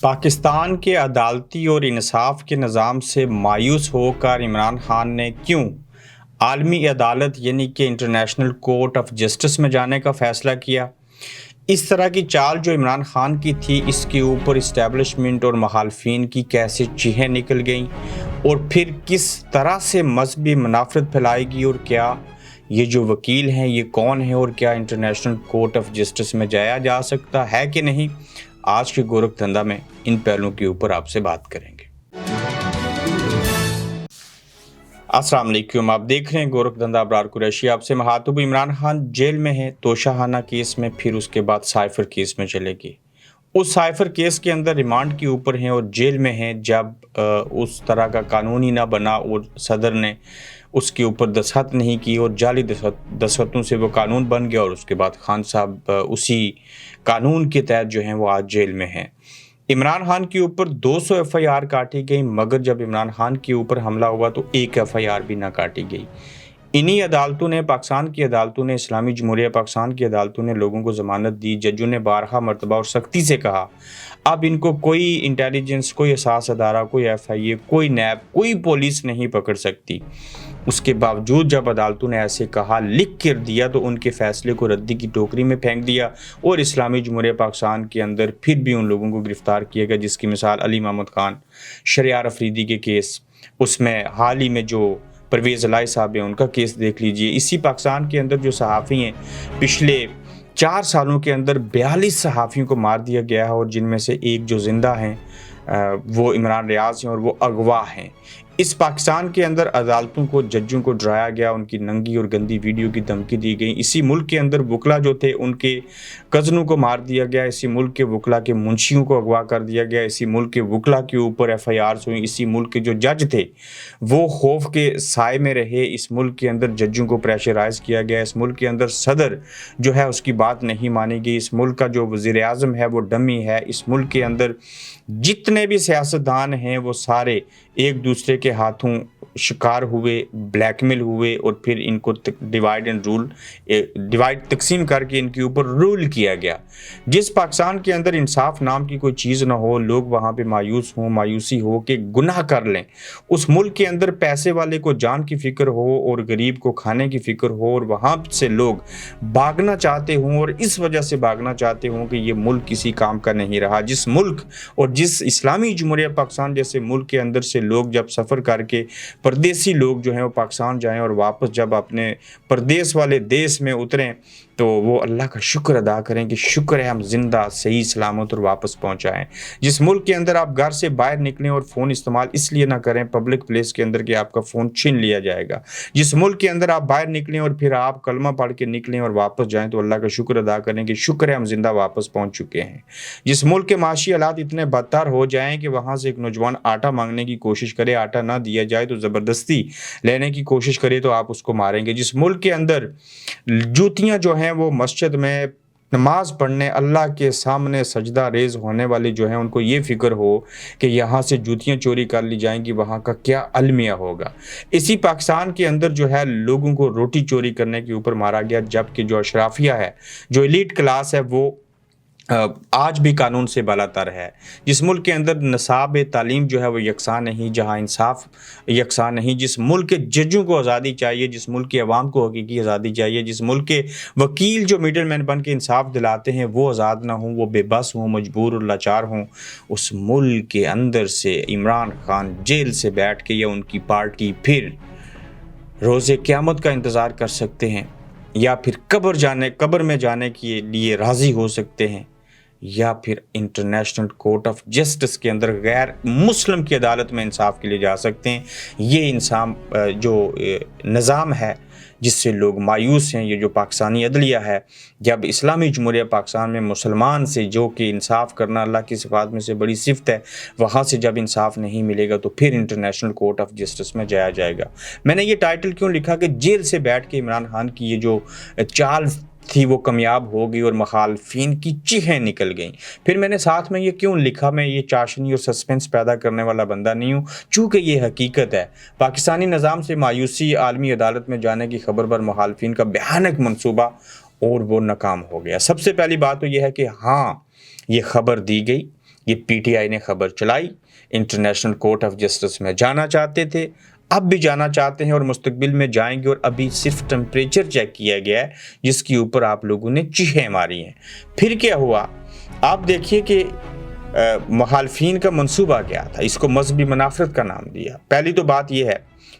پاکستان کے عدالتی اور انصاف کے نظام سے مایوس ہو کر عمران خان نے کیوں عالمی عدالت یعنی کہ انٹرنیشنل کورٹ آف جسٹس میں جانے کا فیصلہ کیا؟ اس طرح کی چال جو عمران خان کی تھی، اس کے اوپر اسٹیبلشمنٹ اور مخالفین کی کیسے چیخیں نکل گئیں اور پھر کس طرح سے مذہبی منافرت پھیلائی گئی، اور کیا یہ جو وکیل ہیں یہ کون ہیں، اور کیا انٹرنیشنل کورٹ آف جسٹس میں جایا جا سکتا ہے کہ نہیں؟ آج کے گورکھ دھندا میں ان پہلوؤں کے اوپر آپ سے بات کریں گے۔ السلام علیکم، آپ دیکھ رہے ہیں گورکھ دھندا، ابرار قریشی آپ سے مخاطب۔ عمران خان جیل میں ہیں توشہ کیس میں، پھر اس کے بعد سائفر کیس میں چلے گئے۔ اس سائفر کیس کے اندر ریمانڈ کے اوپر ہیں اور جیل میں ہیں جب اس طرح کا قانون ہی نہ بنا اور صدر نے اس کے اوپر دستخط نہیں کی اور جعلی دستخطوں سے وہ قانون بن گیا، اور اس کے بعد خان صاحب اسی قانون کے تحت جو ہیں وہ آج جیل میں ہیں۔ عمران خان کے اوپر 200 ایف آئی آر کاٹی گئی، مگر جب عمران خان کے اوپر حملہ ہوا تو ایک ایف آئی آر بھی نہ کاٹی گئی۔ انہی عدالتوں نے، پاکستان کی عدالتوں نے، اسلامی جمہوریہ پاکستان کی عدالتوں نے لوگوں کو ضمانت دی۔ ججوں نے بارہا مرتبہ اور سختی سے کہا اب ان کو کوئی انٹیلیجنس، کوئی احساس ادارہ، کوئی ایف آئی اے، کوئی نیب، کوئی پولیس نہیں پکڑ سکتی۔ اس کے باوجود جب عدالتوں نے ایسے کہا، لکھ کر دیا، تو ان کے فیصلے کو ردی کی ٹوکری میں پھینک دیا اور اسلامی جمہوریہ پاکستان کے اندر پھر بھی ان لوگوں کو گرفتار کیا گیا، جس کی مثال علی محمد خان، شہریار افریدی کے کیس، اس میں حال ہی میں جو پرویز الہی صاحب ہیں ان کا کیس دیکھ لیجئے۔ اسی پاکستان کے اندر جو صحافی ہیں، پچھلے 4 سالوں کے اندر 42 صحافیوں کو مار دیا گیا ہے، اور جن میں سے ایک جو زندہ ہیں وہ عمران ریاض ہیں اور وہ اغوا ہیں۔ اس پاکستان کے اندر عدالتوں کو، ججوں کو ڈرایا گیا، ان کی ننگی اور گندی ویڈیو کی دھمکی دی گئی۔ اسی ملک کے اندر وکلا جو تھے ان کے کزنوں کو مار دیا گیا، اسی ملک کے وکلا کے منشیوں کو اغوا کر دیا گیا، اسی ملک کے وکلا کے اوپر ایف آئی آرز ہوئیں، اسی ملک کے جو جج تھے وہ خوف کے سائے میں رہے۔ اس ملک کے اندر ججوں کو پریشرائز کیا گیا، اس ملک کے اندر صدر جو ہے اس کی بات نہیں مانی گئی، اس ملک کا جو وزیر اعظم ہے وہ ڈمی ہے، اس ملک کے اندر جتنے بھی سیاستدان ہیں وہ سارے ایک دوسرے کے ہاتھوں شکار ہوئے، بلیک میل ہوئے، اور پھر ان کو ڈیوائڈ تقسیم کر کے ان کے اوپر رول کیا گیا۔ جس پاکستان کے اندر انصاف نام کی کوئی چیز نہ ہو، لوگ وہاں پہ مایوس ہوں، مایوسی ہو کہ گناہ کر لیں، اس ملک کے اندر پیسے والے کو جان کی فکر ہو اور غریب کو کھانے کی فکر ہو، اور وہاں سے لوگ بھاگنا چاہتے ہوں، اور اس وجہ سے بھاگنا چاہتے ہوں کہ یہ ملک کسی کام کا نہیں رہا۔ جس ملک اور جس اسلامی جمہوریہ پاکستان جیسے ملک کے اندر سے لوگ جب سفر کر کے، پردیسی لوگ جو ہیں وہ پاکستان جائیں اور واپس جب اپنے پردیس والے دیس میں اتریں، تو وہ اللہ کا شکر ادا کریں کہ شکر ہے ہم زندہ، صحیح سلامت اور واپس پہنچائیں۔ جس ملک کے اندر آپ گھر سے باہر نکلیں اور فون استعمال اس لیے نہ کریں پبلک پلیس کے اندر کہ آپ کا فون چھین لیا جائے گا، جس ملک کے اندر آپ باہر نکلیں اور پھر آپ کلمہ پڑھ کے نکلیں اور واپس جائیں، تو اللہ کا شکر ادا کریں کہ شکر ہے ہم زندہ واپس پہنچ چکے ہیں۔ جس ملک کے معاشی حالات اتنے بدتر ہو جائیں کہ وہاں سے ایک نوجوان آٹا مانگنے کی کوشش کرے، آٹا نہ دیا جائے تو زبردستی لینے کی کوشش کرے تو آپ اس کو ماریں گے۔ جس ملک کے اندر جوتیاں جو ہیں وہ مسجد میں نماز پڑھنے، اللہ کے سامنے سجدہ ریز ہونے والے جو ہیں ان کو یہ فکر ہو کہ یہاں سے جوتیاں چوری کر لی جائیں گی، وہاں کا کیا المیہ ہوگا۔ اسی پاکستان کے اندر جو ہے لوگوں کو روٹی چوری کرنے کے اوپر مارا گیا، جبکہ جو اشرافیہ ہے، جو ایلیٹ کلاس ہے، وہ آج بھی قانون سے بالاتر ہے۔ جس ملک کے اندر نصاب تعلیم جو ہے وہ یکساں نہیں، جہاں انصاف یکساں نہیں، جس ملک کے ججوں کو آزادی چاہیے، جس ملک کے عوام کو حقیقی آزادی چاہیے، جس ملک کے وکیل جو میڈل مین بن کے انصاف دلاتے ہیں وہ آزاد نہ ہوں، وہ بے بس ہوں، مجبور اور لاچار ہوں، اس ملک کے اندر سے عمران خان جیل سے بیٹھ کے یا ان کی پارٹی پھر روز قیامت کا انتظار کر سکتے ہیں، یا پھر قبر میں جانے کے لیے راضی ہو سکتے ہیں، یا پھر انٹرنیشنل کورٹ آف جسٹس کے اندر غیر مسلم کی عدالت میں انصاف کے لیے جا سکتے ہیں۔ یہ جو نظام ہے جس سے لوگ مایوس ہیں، یہ جو پاکستانی عدلیہ ہے، جب اسلامی جمہوریہ پاکستان میں مسلمان سے جو کہ انصاف کرنا اللہ کی صفات میں سے بڑی صفت ہے، وہاں سے جب انصاف نہیں ملے گا تو پھر انٹرنیشنل کورٹ آف جسٹس میں جایا جائے گا۔ میں نے یہ ٹائٹل کیوں لکھا کہ جیل سے بیٹھ کے عمران خان کی یہ جو چال تھی وہ کامیاب ہو گئی اور مخالفین کی چیخیں نکل گئیں۔ پھر میں نے ساتھ میں یہ کیوں لکھا، میں یہ چاشنی اور سسپنس پیدا کرنے والا بندہ نہیں ہوں، چونکہ یہ حقیقت ہے۔ پاکستانی نظام سے مایوسی، عالمی عدالت میں جانے کی خبر پر مخالفین کا بھیانک منصوبہ، اور وہ ناکام ہو گیا۔ سب سے پہلی بات تو یہ ہے کہ ہاں، یہ خبر دی گئی، یہ پی ٹی آئی نے خبر چلائی، انٹرنیشنل کورٹ آف جسٹس میں جانا چاہتے تھے، اب بھی جانا چاہتے ہیں اور مستقبل میں جائیں گے، اور ابھی صرف ٹمپریچر چیک کیا گیا ہے جس کے اوپر آپ لوگوں نے چیخیں ماری ہیں۔ پھر کیا ہوا آپ دیکھیے کہ مخالفین کا منصوبہ کیا تھا، اس کو مذہبی منافرت کا نام دیا۔ پہلی تو بات یہ ہے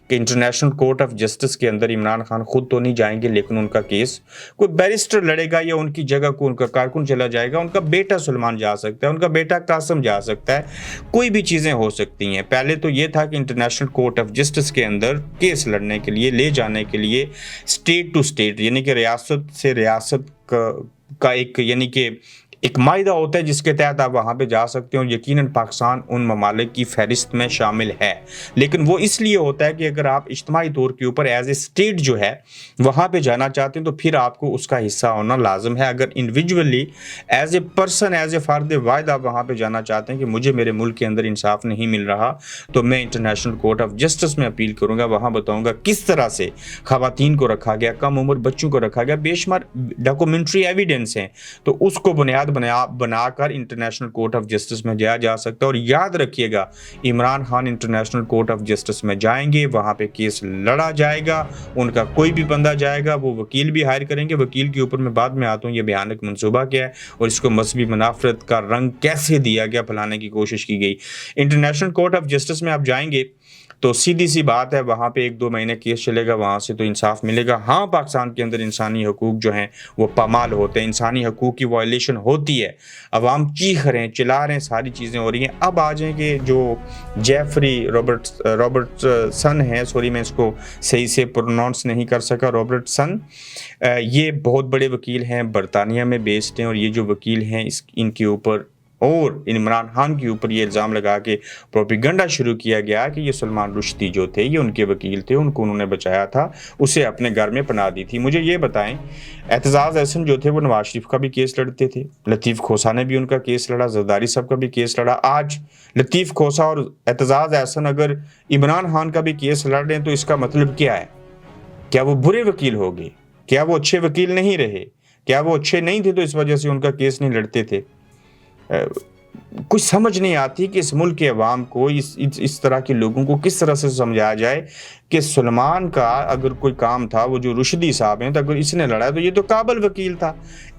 کہ انٹرنیشنل کورٹ آف جسٹس کے اندر عمران خان خود تو نہیں جائیں گے، لیکن ان کا کیس کوئی بیرسٹر لڑے گا یا ان کی جگہ کو ان کا کارکن چلا جائے گا، ان کا بیٹا سلمان جا سکتا ہے، ان کا بیٹا قاسم جا سکتا ہے، کوئی بھی چیزیں ہو سکتی ہیں۔ پہلے تو یہ تھا کہ انٹرنیشنل کورٹ آف جسٹس کے اندر کیس لڑنے کے لیے، لے جانے کے لیے اسٹیٹ ٹو اسٹیٹ، یعنی کہ ریاست سے ریاست کا ایک معاہدہ ہوتا ہے جس کے تحت آپ وہاں پہ جا سکتے ہیں، اور یقیناً پاکستان ان ممالک کی فہرست میں شامل ہے، لیکن وہ اس لیے ہوتا ہے کہ اگر آپ اجتماعی طور کے اوپر ایز اے اسٹیٹ جو ہے وہاں پہ جانا چاہتے ہیں تو پھر آپ کو اس کا حصہ ہونا لازم ہے۔ اگر individually as a person, as a فرد واحد آپ وہاں پہ جانا چاہتے ہیں کہ مجھے میرے ملک کے اندر انصاف نہیں مل رہا، تو میں انٹرنیشنل کورٹ آف جسٹس میں اپیل کروں گا، وہاں بتاؤں گا کس طرح سے خواتین کو رکھا گیا، کم عمر بچوں کو رکھا گیا، بے شمار ڈاکومنٹری ایویڈنس ہیں، تو اس کو بنیاد بنا کر انٹرنیشنل کورٹ آف جسٹس میں جایا جا سکتا ہے۔ اور یاد رکھیے گا Imran Khan international court of justice میں جائیں گے، وہاں پہ کیس لڑا جائے گا، ان کا کوئی بھی بندہ جائے گا، وہ وکیل بھی ہائر کریں گے۔ وکیل کے اوپر میں بعد میں آتا ہوں یہ بھیانک منصوبہ کیا ہے اور اس کو مذہبی منافرت کا رنگ کیسے دیا گیا، پھیلانے کی کوشش کی گئی۔ انٹرنیشنل کورٹ آف جسٹس میں آپ جائیں گے تو سیدھی سی بات ہے وہاں پہ 1-2 مہینے کیس چلے گا، وہاں سے تو انصاف ملے گا۔ ہاں پاکستان کے اندر انسانی حقوق جو ہیں وہ پامال ہوتے ہیں، انسانی حقوق کی وائلیشن ہوتی ہے، عوام چیخ رہے ہیں، چلا رہے ہیں، ساری چیزیں ہو رہی ہیں۔ اب آ جائیں کہ جو جیفری رابرٹ سن ہے، سوری میں اس کو صحیح سے پروناؤنس نہیں کر سکا، رابرٹ سن، یہ بہت بڑے وکیل ہیں، برطانیہ میں بیسڈ ہیں، اور یہ جو وکیل ہیں ان کے اوپر اور عمران خان کے اوپر یہ الزام لگا کے پروپیگنڈا شروع کیا گیا کہ یہ سلمان رشدی جو تھے یہ ان کے وکیل تھے، ان کو انہوں نے بچایا تھا، اسے اپنے گھر میں پناہ دی تھی۔ مجھے یہ بتائیں اعتزاز احسن جو تھے وہ نواز شریف کا بھی کیس لڑتے تھے، لطیف کھوسہ نے بھی ان کا کیس لڑا، زرداری صاحب کا بھی کیس لڑا۔ آج لطیف کھوسہ اور اعتزاز احسن اگر عمران خان کا بھی کیس لڑ رہے ہیں تو اس کا مطلب کیا ہے؟ کیا وہ برے وکیل ہو گئے؟ کیا وہ اچھے وکیل نہیں رہے؟ کیا وہ اچھے نہیں تھے تو اس وجہ سے ان کا کیس نہیں لڑتے تھے؟ کچھ سمجھ نہیں آتی کہ اس ملک کے عوام کو، اس طرح کے لوگوں کو کس طرح سے سمجھایا جائے کہ سلمان کا اگر کوئی کام تھا، وہ جو رشدی صاحب ہیں، تو اگر اس نے لڑا تو یہ تو قابل وکیل تھا۔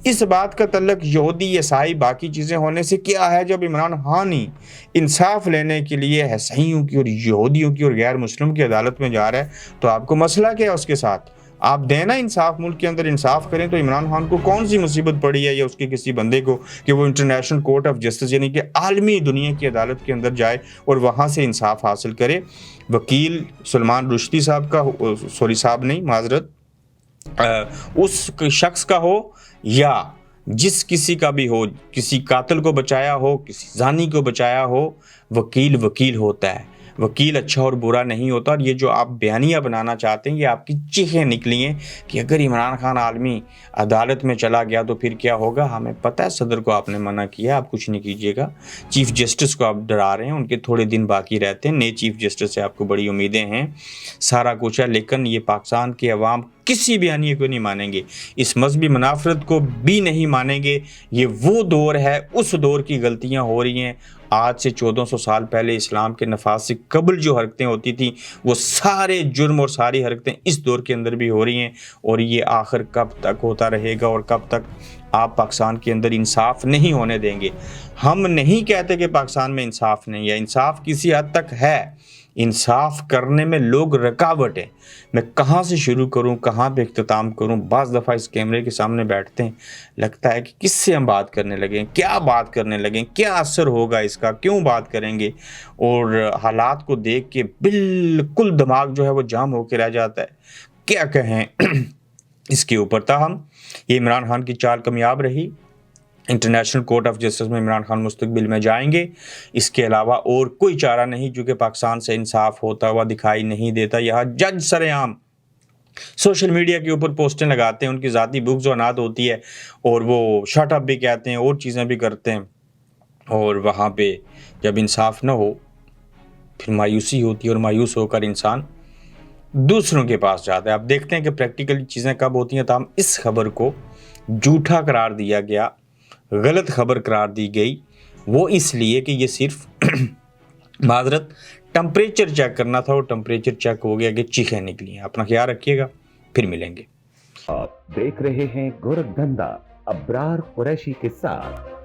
اس بات کا تعلق یہودی، عیسائی، باقی چیزیں ہونے سے کیا ہے؟ جب عمران خان ہی انصاف لینے کے لیے عیسائیوں کی اور یہودیوں کی اور غیر مسلم کی عدالت میں جا رہا ہے تو آپ کو مسئلہ کیا ہے اس کے ساتھ؟ آپ دینا انصاف، ملک کے اندر انصاف کریں۔ تو عمران خان کو کون سی مصیبت پڑی ہے یا اس کے کسی بندے کو کہ وہ انٹرنیشنل کورٹ آف جسٹس یعنی کہ عالمی دنیا کی عدالت کے اندر جائے اور وہاں سے انصاف حاصل کرے؟ وکیل سلمان رشدی صاحب کا، سوری صاحب نہیں، معذرت، اس شخص کا ہو یا جس کسی کا بھی ہو، کسی قاتل کو بچایا ہو، کسی زانی کو بچایا ہو، وکیل وکیل ہوتا ہے، وکیل اچھا اور برا نہیں ہوتا۔ اور یہ جو آپ بیانیہ بنانا چاہتے ہیں، یہ آپ کی چیخیں نکلی ہیں کہ اگر عمران خان عالمی عدالت میں چلا گیا تو پھر کیا ہوگا؟ ہمیں پتہ ہے صدر کو آپ نے منع کیا، آپ کچھ نہیں کیجیے گا، چیف جسٹس کو آپ ڈرا رہے ہیں، ان کے تھوڑے دن باقی رہتے ہیں، نئے چیف جسٹس سے آپ کو بڑی امیدیں ہیں، سارا کچھ ہے، لیکن یہ پاکستان کے عوام کسی بیانیے کو نہیں مانیں گے، اس مذہبی منافرت کو بھی نہیں مانیں گے۔ یہ وہ دور ہے، اس دور کی غلطیاں ہو رہی ہیں۔ آج سے 1400 سال پہلے اسلام کے نفاذ سے قبل جو حرکتیں ہوتی تھیں وہ سارے جرم اور ساری حرکتیں اس دور کے اندر بھی ہو رہی ہیں، اور یہ آخر کب تک ہوتا رہے گا اور کب تک آپ پاکستان کے اندر انصاف نہیں ہونے دیں گے؟ ہم نہیں کہتے کہ پاکستان میں انصاف نہیں ہے، انصاف کسی حد تک ہے، انصاف کرنے میں لوگ رکاوٹ ہیں۔ میں کہاں سے شروع کروں، کہاں پہ اختتام کروں؟ بعض دفعہ اس کیمرے کے سامنے بیٹھتے ہیں، لگتا ہے کہ کس سے ہم بات کرنے لگیں، کیا بات کرنے لگیں، کیا اثر ہوگا اس کا، کیوں بات کریں گے؟ اور حالات کو دیکھ کے بالکل دماغ جو ہے وہ جام ہو کے رہ جاتا ہے، کیا کہیں اس کے اوپر۔ تاہم یہ عمران خان کی چال کامیاب رہی، انٹرنیشنل کورٹ آف جسٹس میں عمران خان مستقبل میں جائیں گے، اس کے علاوہ اور کوئی چارہ نہیں، جو کہ پاکستان سے انصاف ہوتا ہوا دکھائی نہیں دیتا۔ یہاں جج سر عام سوشل میڈیا کے اوپر پوسٹیں لگاتے ہیں، ان کی ذاتی بغض و عناد ہوتی ہے اور وہ شٹ اپ بھی کہتے ہیں اور چیزیں بھی کرتے ہیں، اور وہاں پہ جب انصاف نہ ہو پھر مایوسی ہوتی ہے، اور مایوس ہو کر انسان دوسروں کے پاس جاتا ہے۔ آپ دیکھتے ہیں کہ پریکٹیکلی چیزیں کب ہوتی ہیں۔ تاہم اس خبر کو جھوٹا قرار دیا گیا، غلط خبر قرار دی گئی، وہ اس لیے کہ یہ صرف معذرت ٹمپریچر چیک کرنا تھا، اور ٹمپریچر چیک ہو گیا کہ چیخیں نکلی ہیں۔ اپنا خیال رکھیے گا، پھر ملیں گے۔ آپ دیکھ رہے ہیں گورکھ دھندا ابرار قریشی کے ساتھ۔